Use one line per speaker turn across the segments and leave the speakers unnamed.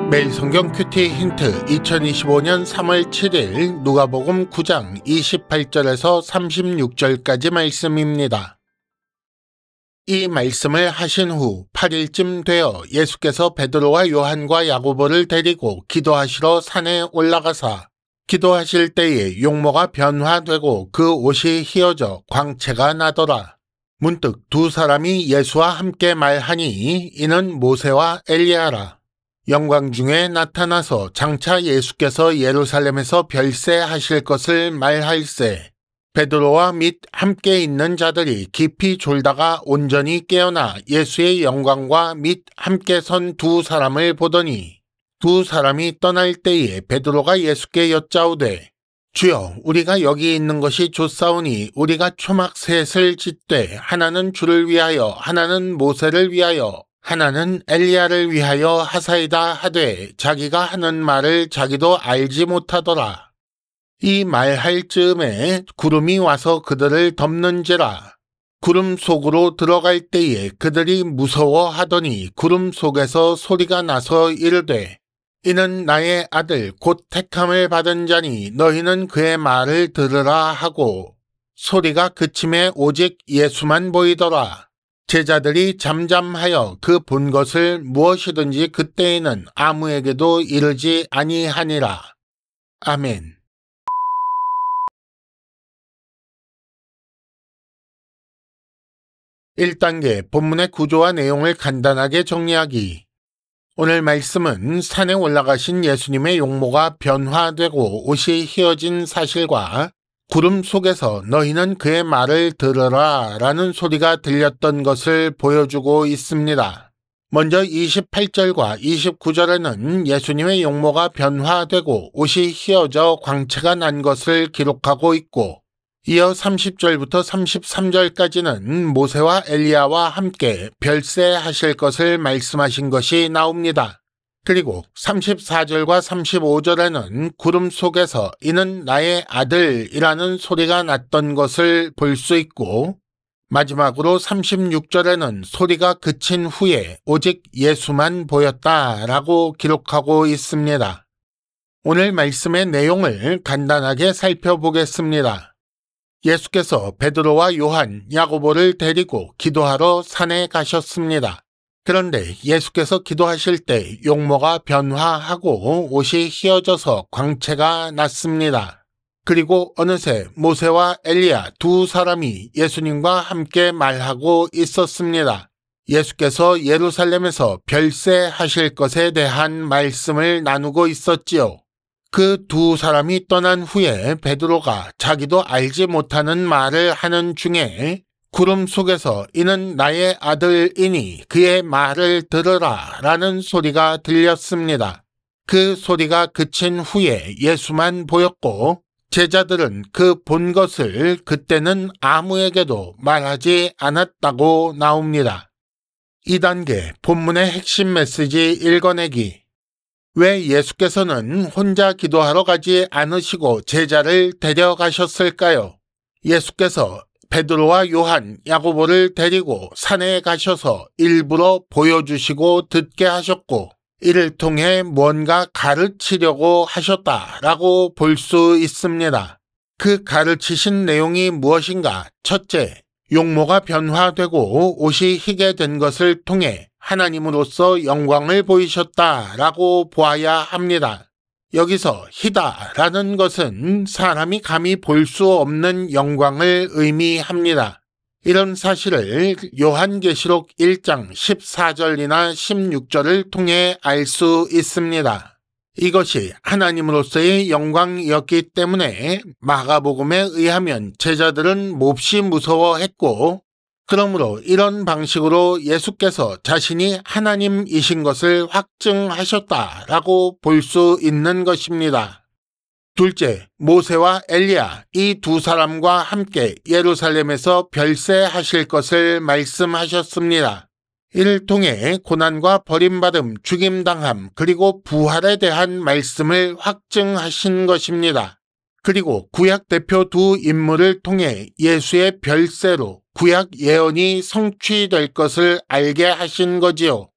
매일 성경 큐티 힌트 2025년 3월 7일 누가복음 9장 28절에서 36절까지 말씀입니다. 이 말씀을 하신 후 8일쯤 되어 예수께서 베드로와 요한과 야고보를 데리고 기도하시러 산에 올라가사 기도하실 때에 용모가 변화되고 그 옷이 휘어져 광채가 나더라. 문득 두 사람이 예수와 함께 말하니 이는 모세와 엘리야라. 영광 중에 나타나서 장차 예수께서 예루살렘에서 별세하실 것을 말할세. 베드로와 및 함께 있는 자들이 깊이 졸다가 온전히 깨어나 예수의 영광과 및 함께 선 두 사람을 보더니 두 사람이 떠날 때에 베드로가 예수께 여짜오되 주여, 우리가 여기 있는 것이 좋사오니 우리가 초막 셋을 짓되 하나는 주를 위하여 하나는 모세를 위하여 하나는 엘리야를 위하여 하사이다 하되 자기가 하는 말을 자기도 알지 못하더라. 이 말할 즈음에 구름이 와서 그들을 덮는지라. 구름 속으로 들어갈 때에 그들이 무서워하더니 구름 속에서 소리가 나서 이르되 이는 나의 아들 곧 택함을 받은 자니 너희는 그의 말을 들으라 하고 소리가 그침에 오직 예수만 보이더라. 제자들이 잠잠하여 그 본 것을 무엇이든지 그때에는 아무에게도 이르지 아니하니라. 아멘. (1단계) 본문의 구조와 내용을 간단하게 정리하기. 오늘 말씀은 산에 올라가신 예수님의 용모가 변화되고 옷이 휘어진 사실과 구름 속에서 너희는 그의 말을 들으라 라는 소리가 들렸던 것을 보여주고 있습니다. 먼저 28절과 29절에는 예수님의 용모가 변화되고 옷이 휘어져 광채가 난 것을 기록하고 있고 이어 30절부터 33절까지는 모세와 엘리야와 함께 별세하실 것을 말씀하신 것이 나옵니다. 그리고 34절과 35절에는 구름 속에서 이는 나의 아들이라는 소리가 났던 것을 볼 수 있고 마지막으로 36절에는 소리가 그친 후에 오직 예수만 보였다라고 기록하고 있습니다. 오늘 말씀의 내용을 간단하게 살펴보겠습니다. 예수께서 베드로와 요한, 야고보를 데리고 기도하러 산에 가셨습니다. 그런데 예수께서 기도하실 때 용모가 변화하고 옷이 휘어져서 광채가 났습니다. 그리고 어느새 모세와 엘리야 두 사람이 예수님과 함께 말하고 있었습니다. 예수께서 예루살렘에서 별세하실 것에 대한 말씀을 나누고 있었지요. 그 두 사람이 떠난 후에 베드로가 자기도 알지 못하는 말을 하는 중에 구름 속에서 이는 나의 아들이니 그의 말을 들으라 라는 소리가 들렸습니다. 그 소리가 그친 후에 예수만 보였고 제자들은 그 본 것을 그때는 아무에게도 말하지 않았다고 나옵니다. 2단계 본문의 핵심 메시지 읽어내기. 왜 예수께서는 혼자 기도하러 가지 않으시고 제자를 데려가셨을까요? 예수께서 베드로와 요한, 야고보를 데리고 산에 가셔서 일부러 보여주시고 듣게 하셨고 이를 통해 뭔가 가르치려고 하셨다라고 볼 수 있습니다. 그 가르치신 내용이 무엇인가? 첫째, 용모가 변화되고 옷이 희게 된 것을 통해 하나님으로서 영광을 보이셨다라고 보아야 합니다. 여기서 희다라는 것은 사람이 감히 볼 수 없는 영광을 의미합니다. 이런 사실을 요한계시록 1장 14절이나 16절을 통해 알 수 있습니다. 이것이 하나님으로서의 영광이었기 때문에 마가복음에 의하면 제자들은 몹시 무서워했고 그러므로 이런 방식으로 예수께서 자신이 하나님이신 것을 확증하셨다라고 볼 수 있는 것입니다. 둘째, 모세와 엘리야 이 두 사람과 함께 예루살렘에서 별세하실 것을 말씀하셨습니다. 이를 통해 고난과 버림받음, 죽임당함, 그리고 부활에 대한 말씀을 확증하신 것입니다. 그리고 구약 대표 두 인물을 통해 예수의 별세로 구약 예언이 성취될 것을 알게 하신 거지요.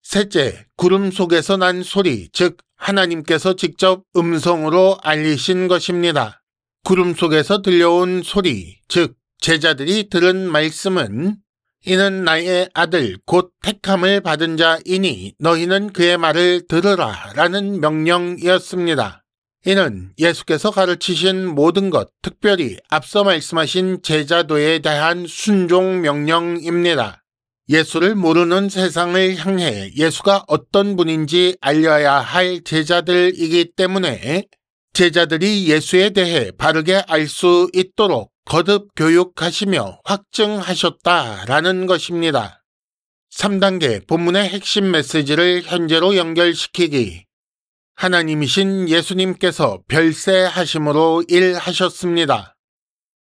셋째, 구름 속에서 난 소리, 즉 하나님께서 직접 음성으로 알리신 것입니다. 구름 속에서 들려온 소리, 즉 제자들이 들은 말씀은 이는 나의 아들 곧 택함을 받은 자이니 너희는 그의 말을 들으라 라는 명령이었습니다. 이는 예수께서 가르치신 모든 것, 특별히 앞서 말씀하신 제자도에 대한 순종 명령입니다. 예수를 모르는 세상을 향해 예수가 어떤 분인지 알려야 할 제자들이기 때문에 제자들이 예수에 대해 바르게 알 수 있도록 거듭 교육하시며 확증하셨다라는 것입니다. 3단계 본문의 핵심 메시지를 현재로 연결시키기. 하나님이신 예수님께서 별세하심으로 일하셨습니다.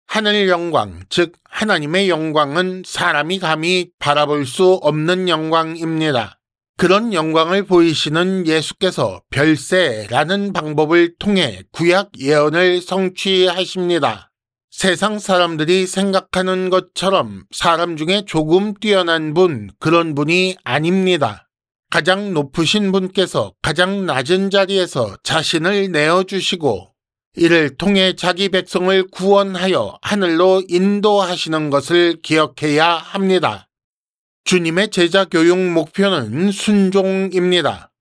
하늘 영광, 즉 하나님의 영광은 사람이 감히 바라볼 수 없는 영광입니다. 그런 영광을 보이시는 예수께서 별세라는 방법을 통해 구약 예언을 성취하십니다. 세상 사람들이 생각하는 것처럼 사람 중에 조금 뛰어난 분, 그런 분이 아닙니다. 가장 높으신 분께서 가장 낮은 자리에서 자신을 내어주시고 이를 통해 자기 백성을 구원하여 하늘로 인도하시는 것을 기억해야 합니다. 주님의 제자 교육 목표는 순종입니다.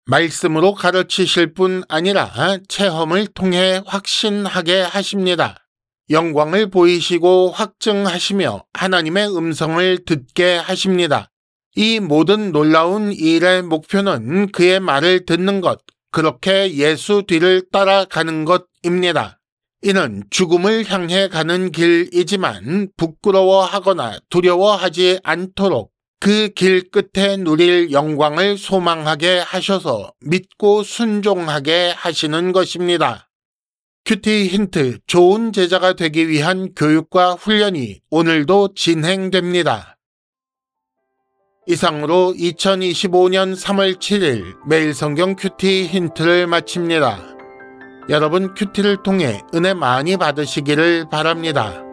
말씀으로 가르치실 뿐 아니라 체험을 통해 확신하게 하십니다. 영광을 보이시고 확증하시며 하나님의 음성을 듣게 하십니다. 이 모든 놀라운 일의 목표는 그의 말을 듣는 것, 그렇게 예수 뒤를 따라가는 것입니다. 이는 죽음을 향해 가는 길이지만 부끄러워하거나 두려워하지 않도록 그 길 끝에 누릴 영광을 소망하게 하셔서 믿고 순종하게 하시는 것입니다. 큐티 힌트, 좋은 제자가 되기 위한 교육과 훈련이 오늘도 진행됩니다. 이상으로 2025년 3월 7일 매일 성경 큐티 힌트를 마칩니다. 여러분 큐티를 통해 은혜 많이 받으시기를 바랍니다.